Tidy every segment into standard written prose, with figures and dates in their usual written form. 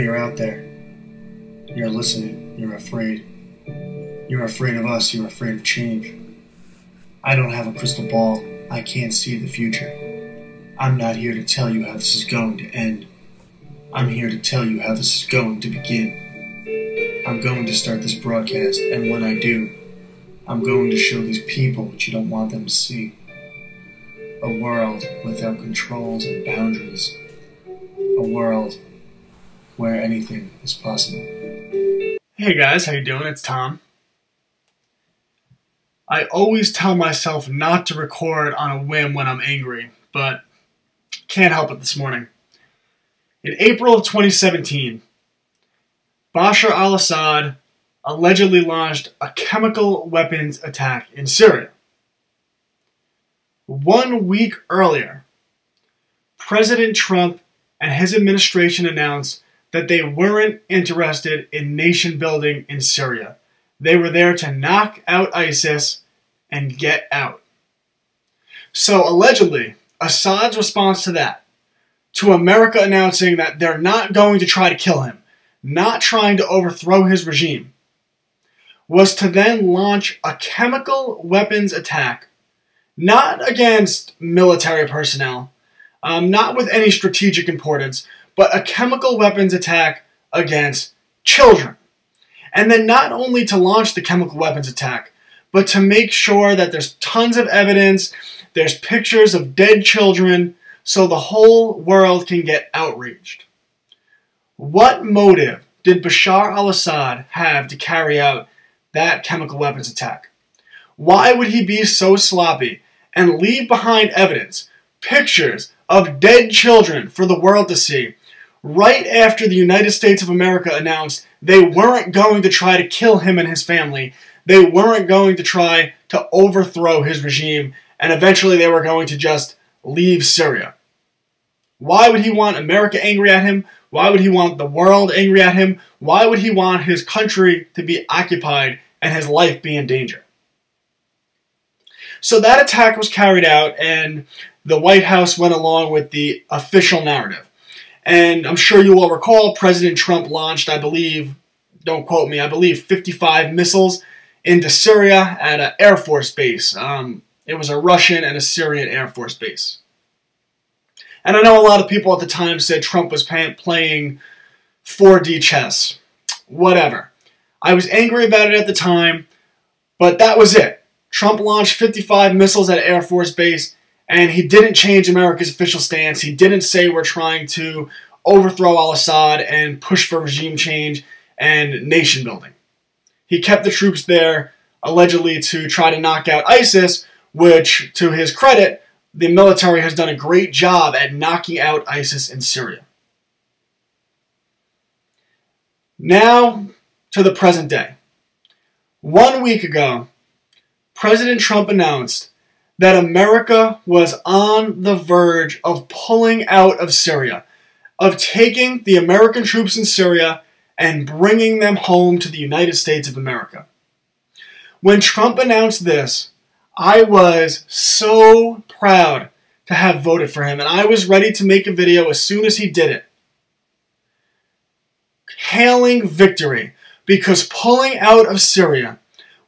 you're out there. You're listening. You're afraid. You're afraid of us. You're afraid of change. I don't have a crystal ball. I can't see the future. I'm not here to tell you how this is going to end. I'm here to tell you how this is going to begin. I'm going to start this broadcast, and when I do, I'm going to show these people what you don't want them to see. A world without controls and boundaries. A world where anything is possible. Hey guys, how you doing? It's Tom. I always tell myself not to record on a whim when I'm angry, but can't help it this morning. In April of 2017, Bashar al-Assad allegedly launched a chemical weapons attack in Syria. 1 week earlier, President Trump and his administration announced that they weren't interested in nation building in Syria. They were there to knock out ISIS and get out. So allegedly, Assad's response to that, to America announcing that they're not going to try to kill him, not trying to overthrow his regime, was to then launch a chemical weapons attack, not against military personnel, not with any strategic importance, but a chemical weapons attack against children. And then not only to launch the chemical weapons attack, but to make sure that there's tons of evidence, there's pictures of dead children, so the whole world can get outraged. What motive did Bashar al-Assad have to carry out that chemical weapons attack? Why would he be so sloppy and leave behind evidence, pictures of dead children for the world to see, right after the United States of America announced they weren't going to try to kill him and his family, they weren't going to try to overthrow his regime, and eventually they were going to just leave Syria? Why would he want America angry at him? Why would he want the world angry at him? Why would he want his country to be occupied and his life be in danger? So that attack was carried out, and the White House went along with the official narrative. And I'm sure you all recall, President Trump launched, I believe, don't quote me, I believe 55 missiles into Syria at an Air Force base. It was a Russian and a Syrian Air Force base. And I know a lot of people at the time said Trump was playing 4D chess. Whatever. I was angry about it at the time, but that was it. Trump launched 55 missiles at Air Force Base, and he didn't change America's official stance. He didn't say we're trying to overthrow al-Assad and push for regime change and nation building. He kept the troops there, allegedly to try to knock out ISIS, which, to his credit, the military has done a great job at knocking out ISIS in Syria. Now to the present day. 1 week ago, President Trump announced that America was on the verge of pulling out of Syria, of taking the American troops in Syria and bringing them home to the United States of America. When Trump announced this, I was so proud to have voted for him, and I was ready to make a video as soon as he did it, hailing victory, because pulling out of Syria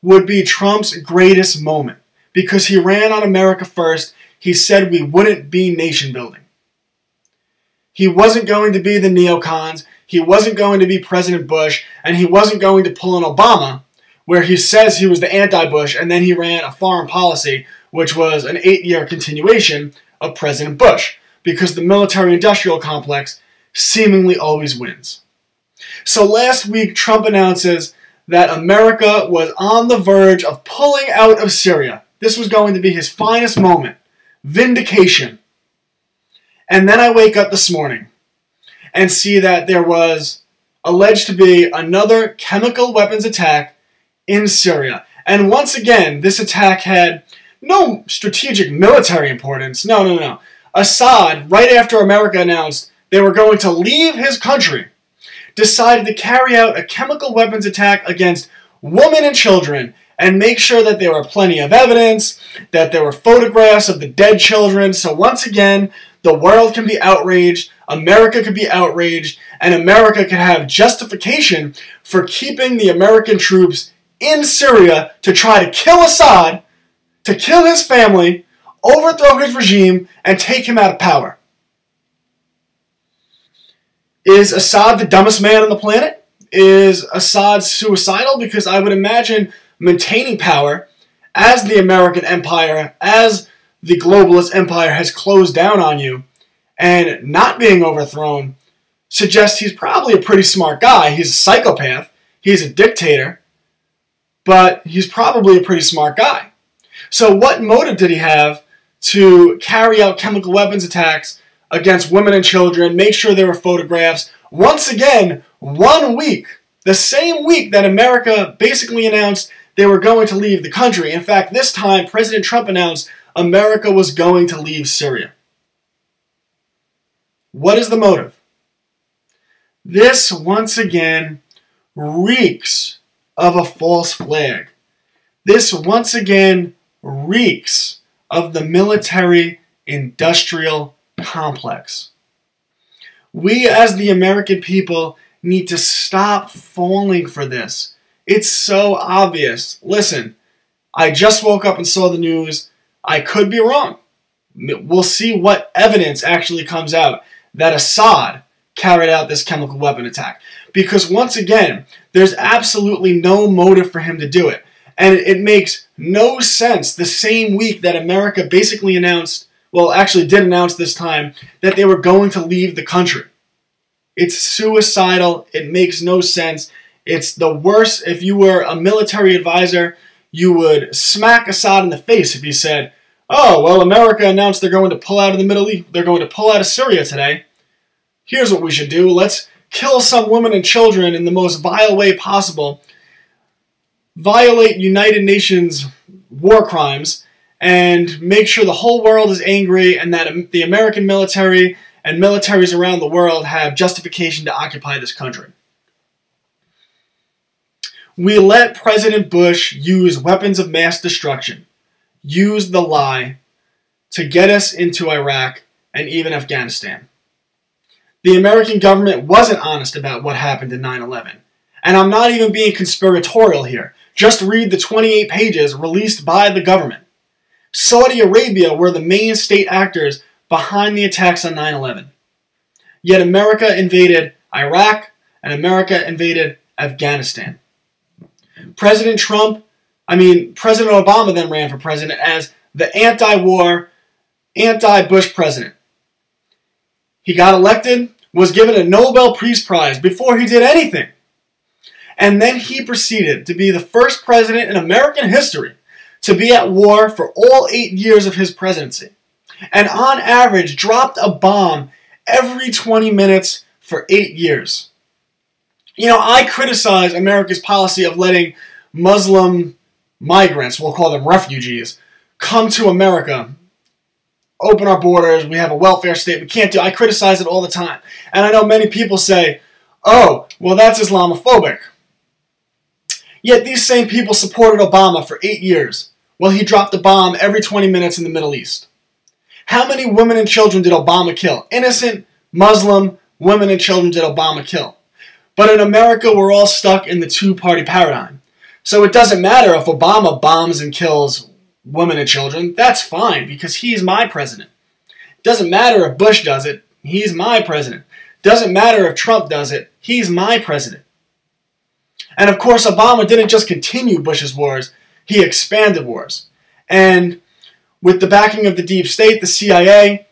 would be Trump's greatest moment, because he ran on America first. He said we wouldn't be nation building. He wasn't going to be the neocons, he wasn't going to be President Bush, and he wasn't going to pull an Obama, where he says he was the anti-Bush, and then he ran a foreign policy, which was an 8-year continuation of President Bush, because the military-industrial complex seemingly always wins. So last week, Trump announces that America was on the verge of pulling out of Syria. This was going to be his finest moment. Vindication. And then I wake up this morning and see that there was alleged to be another chemical weapons attack in Syria. And once again, this attack had no strategic military importance. No. Assad, right after America announced they were going to leave his country, decided to carry out a chemical weapons attack against women and children and make sure that there were plenty of evidence, that there were photographs of the dead children. So once again, the world can be outraged, America could be outraged, and America could have justification for keeping the American troops in Syria to try to kill Assad, to kill his family, overthrow his regime, and take him out of power. Is Assad the dumbest man on the planet? Is Assad suicidal? Because I would imagine maintaining power as the American empire, as the globalist empire has closed down on you, and not being overthrown suggests he's probably a pretty smart guy. He's a psychopath. He's a dictator. But he's probably a pretty smart guy. So what motive did he have to carry out chemical weapons attacks against women and children, make sure there were photographs? Once again, 1 week, the same week that America basically announced they were going to leave the country. In fact, this time, President Trump announced America was going to leave Syria. What is the motive? This, once again, reeks of a false flag. This, once again, reeks of the military-industrial complex. We, as the American people, need to stop falling for this. It's so obvious. Listen, I just woke up and saw the news. I could be wrong. We'll see what evidence actually comes out that Assad carried out this chemical weapon attack. Because once again, there's absolutely no motive for him to do it. And it makes no sense the same week that America basically announced, well, actually did announce this time, that they were going to leave the country. It's suicidal. It makes no sense. It's the worst. If you were a military advisor, you would smack Assad in the face if he said, oh, well, America announced they're going to pull out of the Middle East. They're going to pull out of Syria today. Here's what we should do. Let's kill some women and children in the most vile way possible, violate United Nations war crimes, and make sure the whole world is angry and that the American military and militaries around the world have justification to occupy this country. We let President Bush use weapons of mass destruction, use the lie to get us into Iraq and even Afghanistan. The American government wasn't honest about what happened in 9/11. And I'm not even being conspiratorial here. Just read the 28 pages released by the government. Saudi Arabia were the main state actors behind the attacks on 9/11. Yet America invaded Iraq and America invaded Afghanistan. President Obama then ran for president as the anti-war, anti-Bush president. He got elected, was given a Nobel Peace Prize before he did anything. And then he proceeded to be the first president in American history to be at war for all 8 years of his presidency. And on average, dropped a bomb every 20 minutes for 8 years. You know, I criticize America's policy of letting Muslim migrants, we'll call them refugees, come to America, open our borders, we have a welfare state, we can't do it. I criticize it all the time. And I know many people say, oh, well, that's Islamophobic. Yet these same people supported Obama for 8 years, while he dropped a bomb every 20 minutes in the Middle East. How many women and children did Obama kill? Innocent Muslim women and children did Obama kill. But in America, we're all stuck in the two-party paradigm. So it doesn't matter if Obama bombs and kills women and children. That's fine, because he's my president. It doesn't matter if Bush does it. He's my president. It doesn't matter if Trump does it. He's my president. And of course, Obama didn't just continue Bush's wars. He expanded wars. And with the backing of the deep state, the CIA,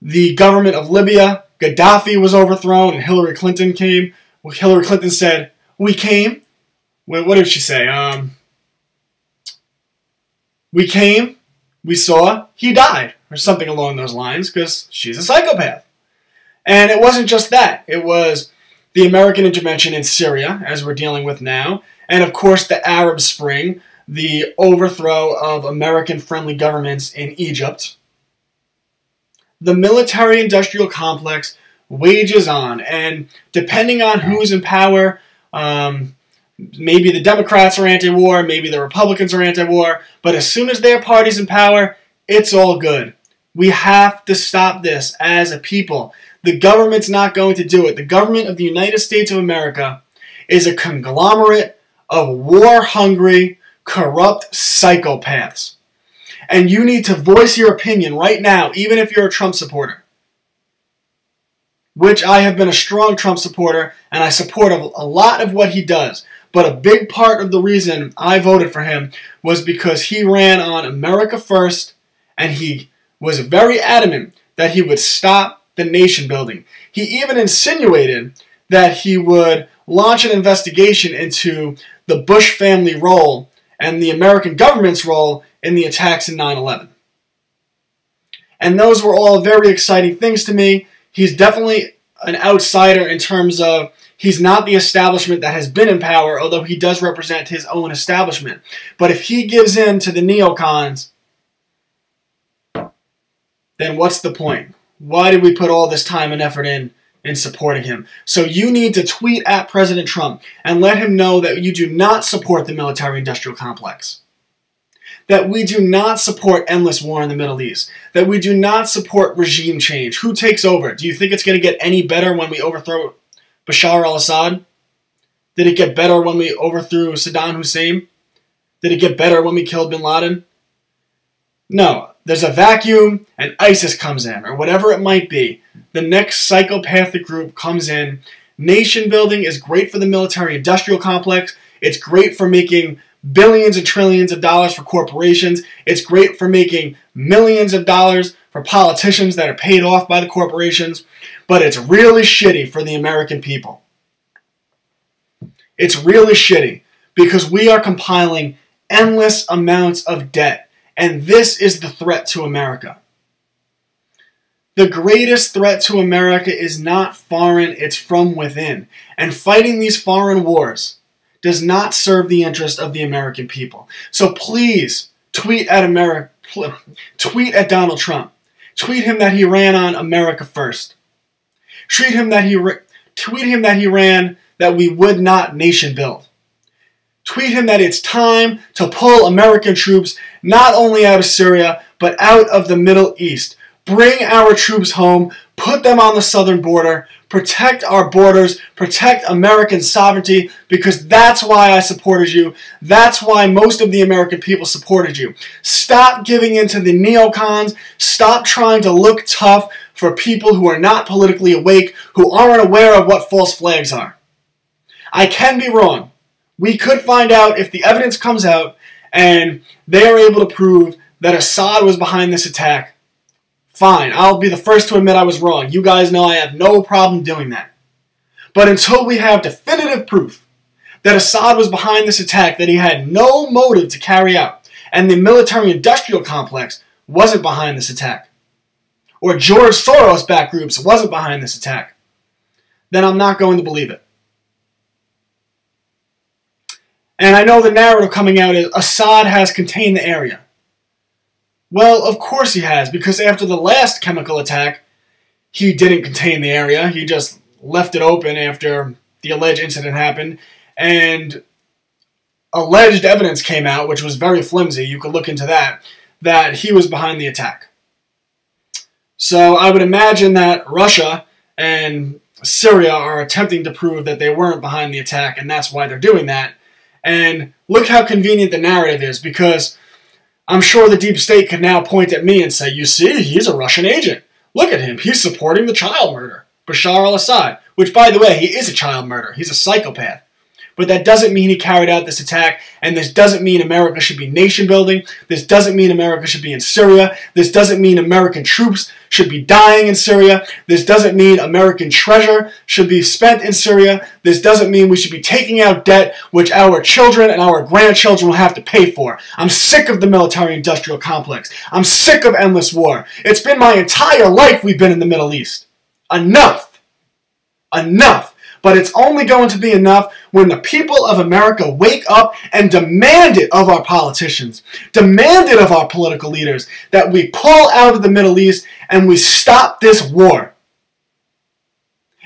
the government of Libya, Gaddafi was overthrown and Hillary Clinton came. Well, Hillary Clinton said, we came. What did she say? We came, we saw, he died, or something along those lines, because she's a psychopath. And it wasn't just that. It was the American intervention in Syria, as we're dealing with now, and of course the Arab Spring, the overthrow of American-friendly governments in Egypt. The military-industrial complex wages on, and depending on who's in power, maybe the Democrats are anti-war, maybe the Republicans are anti-war, but as soon as their party's in power, it's all good. We have to stop this as a people. The government's not going to do it. The government of the United States of America is a conglomerate of war-hungry, corrupt psychopaths. And you need to voice your opinion right now, even if you're a Trump supporter. Which I have been a strong Trump supporter, and I support a lot of what he does. But a big part of the reason I voted for him was because he ran on America First, and he was very adamant that he would stop the nation building. He even insinuated that he would launch an investigation into the Bush family role and the American government's role in the attacks in 9/11. And those were all very exciting things to me. He's definitely an outsider in terms of he's not the establishment that has been in power, although he does represent his own establishment. But if he gives in to the neocons, then what's the point? Why did we put all this time and effort in supporting him? So you need to tweet at President Trump and let him know that you do not support the military-industrial complex. That we do not support endless war in the Middle East. That we do not support regime change. Who takes over? Do you think it's going to get any better when we overthrow Bashar al-Assad? Did it get better when we overthrew Saddam Hussein? Did it get better when we killed bin Laden? No. There's a vacuum and ISIS comes in, or whatever it might be. The next psychopathic group comes in. Nation building is great for the military-industrial complex. It's great for making billions and trillions of dollars for corporations. It's great for making millions of dollars for politicians that are paid off by the corporations. But it's really shitty for the American people. It's really shitty because we are compiling endless amounts of debt. And this is the threat to America. The greatest threat to America is not foreign, it's from within. And fighting these foreign wars does not serve the interest of the American people. So please, tweet at Donald Trump. Tweet him that he ran on America First. Tweet him that he ran that we would not nation build. Tweet him that it's time to pull American troops not only out of Syria, but out of the Middle East. Bring our troops home, put them on the southern border, protect our borders, protect American sovereignty, because that's why I supported you. That's why most of the American people supported you. Stop giving in to the neocons. Stop trying to look tough for people who are not politically awake, who aren't aware of what false flags are. I can be wrong. We could find out if the evidence comes out and they are able to prove that Assad was behind this attack. Fine, I'll be the first to admit I was wrong. You guys know I have no problem doing that. But until we have definitive proof that Assad was behind this attack, that he had no motive to carry out, and the military-industrial complex wasn't behind this attack, or George Soros-backed groups wasn't behind this attack, then I'm not going to believe it. And I know the narrative coming out is Assad has contained the area. Well, of course he has, because after the last chemical attack, he didn't contain the area. He just left it open after the alleged incident happened. And alleged evidence came out, which was very flimsy, you could look into that he was behind the attack. So I would imagine that Russia and Syria are attempting to prove that they weren't behind the attack, and that's why they're doing that. And look how convenient the narrative is, because I'm sure the deep state could now point at me and say, you see, he's a Russian agent. Look at him. He's supporting the child murder, Bashar al-Assad, which, by the way, he is a child murderer. He's a psychopath. But that doesn't mean he carried out this attack, and this doesn't mean America should be nation building. This doesn't mean America should be in Syria. This doesn't mean American troops should be dying in Syria. This doesn't mean American treasure should be spent in Syria. This doesn't mean we should be taking out debt which our children and our grandchildren will have to pay for. I'm sick of the military-industrial complex. I'm sick of endless war. It's been my entire life we've been in the Middle East. Enough. Enough. But it's only going to be enough when the people of America wake up and demand it of our politicians, demand it of our political leaders, that we pull out of the Middle East and we stop this war.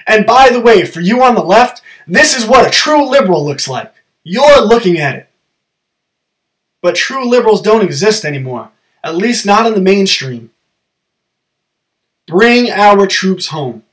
And by the way, for you on the left, this is what a true liberal looks like. You're looking at it. But true liberals don't exist anymore, at least not in the mainstream. Bring our troops home.